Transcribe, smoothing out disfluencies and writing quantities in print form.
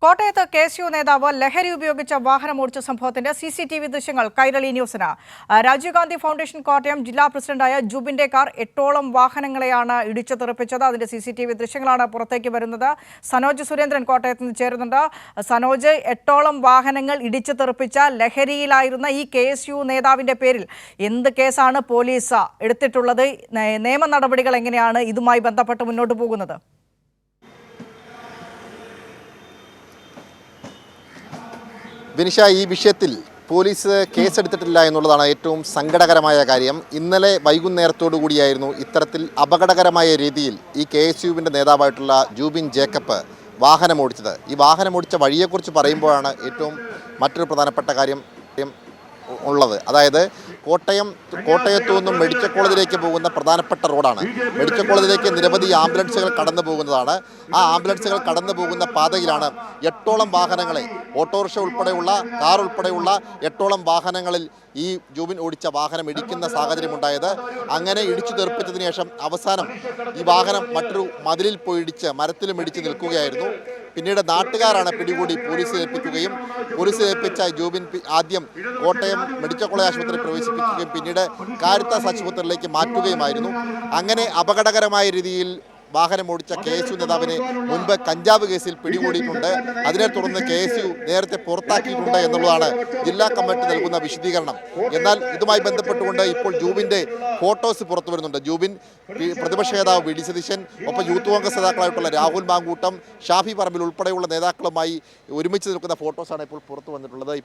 കോട്ടയത്ത് കെ.എസ്.യു നേതാവ് ലഹരി ഉപയോഗിച്ച വാഹനം ഓടിച്ച സംഭവത്തിന്റെ CCTV ദൃശ്യങ്ങൾ കൈരളി ന്യൂസിന്. രാജീവ് ഗാന്ധി ഫൗണ്ടേഷൻ കോട്ടയം ജില്ലാ പ്രസിഡന്റായ ജൂബിന്റെ കാർ 8ഓളം വാഹനങ്ങളെയാണ് ഇടിച്ചു തെറിപ്പിച്ചത്. അതിന്റെ CCTV ദൃശ്യങ്ങളാണ് പുറത്തേക്ക് വരുന്നത്. സനോജ് സുരേന്ദ്രൻ കോട്ടയത്ത് നിന്ന് ചേരുന്നുണ്ട്. സനോജ്, 8ഓളം വാഹനങ്ങൾ ഇടിച്ചു തെറിപ്പിച്ച ലഹരിയിലായിരുന്ന ഈ കെ.എസ്.യു നേതാവിന്റെ പേരിൽ എന്ത് കേസാണ് പോലീസ് എടുത്തിട്ടുള്ളത്? നിയമ നടപടികൾ എങ്ങനെയാണ് ഇതുമായി ബന്ധപ്പെട്ട് മുന്നോട്ട് പോകുന്നത്? വിനിഷ, ഈ വിഷയത്തിൽ പോലീസ് കേസെടുത്തിട്ടില്ല എന്നുള്ളതാണ് ഏറ്റവും സങ്കടകരമായ കാര്യം. ഇന്നലെ വൈകുന്നേരത്തോടു കൂടിയായിരുന്നു ഇത്തരത്തിൽ അപകടകരമായ രീതിയിൽ ഈ KSUവിൻ്റെ നേതാവായിട്ടുള്ള ജൂബിൻ ജേക്കബ് വാഹനമോടിച്ചത്. ഈ വാഹനമോടിച്ച വഴിയെക്കുറിച്ച് പറയുമ്പോഴാണ് ഏറ്റവും മറ്റൊരു പ്രധാനപ്പെട്ട കാര്യം ഉള്ളത്. അതായത് കോട്ടയത്തു നിന്നും മെഡിക്കൽ കോളേജിലേക്ക് പോകുന്ന പ്രധാനപ്പെട്ട റോഡാണ്. മെഡിക്കൽ കോളേജിലേക്ക് നിരവധി ആംബുലൻസുകൾ കടന്നു പോകുന്നതാണ്. ആ ആംബുലൻസുകൾ കടന്നു പോകുന്ന പാതയിലാണ് 8ഓളം വാഹനങ്ങളെ, ഓട്ടോറിക്ഷ ഉൾപ്പെടെയുള്ള കാർ ഉൾപ്പെടെയുള്ള 8ഓളം വാഹനങ്ങളിൽ ഈ ജൂബിൻ ഓടിച്ച വാഹനം ഇടിക്കുന്ന സാഹചര്യമുണ്ടായത്. അങ്ങനെ ഇടിച്ചു തെറിപ്പിച്ചതിന് ശേഷം അവസാനം ഈ വാഹനം മറ്റൊരു മതിലിൽ പോയി ഇടിച്ച് മരത്തിലും ഇടിച്ച് നിൽക്കുകയായിരുന്നു. പിന്നീട് നാട്ടുകാരാണ് പിടികൂടി പോലീസിൽ ഏൽപ്പിക്കുകയും പോലീസിൽ ഏൽപ്പിച്ച ജൂബിൻ ആദ്യം കോട്ടയം മെഡിക്കൽ കോളേജ് ആശുപത്രിയിൽ പ്രവേശിപ്പിക്കുകയും പിന്നീട് കാരിത്താസ് ആശുപത്രിയിലേക്ക് മാറ്റുകയുമായിരുന്നു. അങ്ങനെ അപകടകരമായ രീതിയിൽ വാഹനം ഓടിച്ച KSU നേതാവിനെ മുൻപ് കഞ്ചാവ് കേസിൽ പിടികൂടിയിട്ടുണ്ട്. അതിനെ തുടർന്ന് KSU നേരത്തെ പുറത്താക്കിയിട്ടുണ്ട് എന്നുള്ളതാണ് ജില്ലാ കമ്മിറ്റി നൽകുന്ന വിശദീകരണം. എന്നാൽ ഇതുമായി ബന്ധപ്പെട്ടുകൊണ്ട് ഇപ്പോൾ ജൂബിൻ്റെ ഫോട്ടോസ് പുറത്തു വരുന്നുണ്ട്. ജൂബിൻ, പ്രതിപക്ഷ നേതാവ് വി.ഡി. സതീശൻ, ഒപ്പം യൂത്ത് കോൺഗ്രസ് നേതാക്കളായിട്ടുള്ള രാഹുൽ മാങ്കൂട്ടം, ഷാഫി പറമ്പിൽ ഉൾപ്പെടെയുള്ള നേതാക്കളുമായി ഒരുമിച്ച് നിൽക്കുന്ന ഫോട്ടോസാണ് ഇപ്പോൾ പുറത്തു വന്നിട്ടുള്ളത്.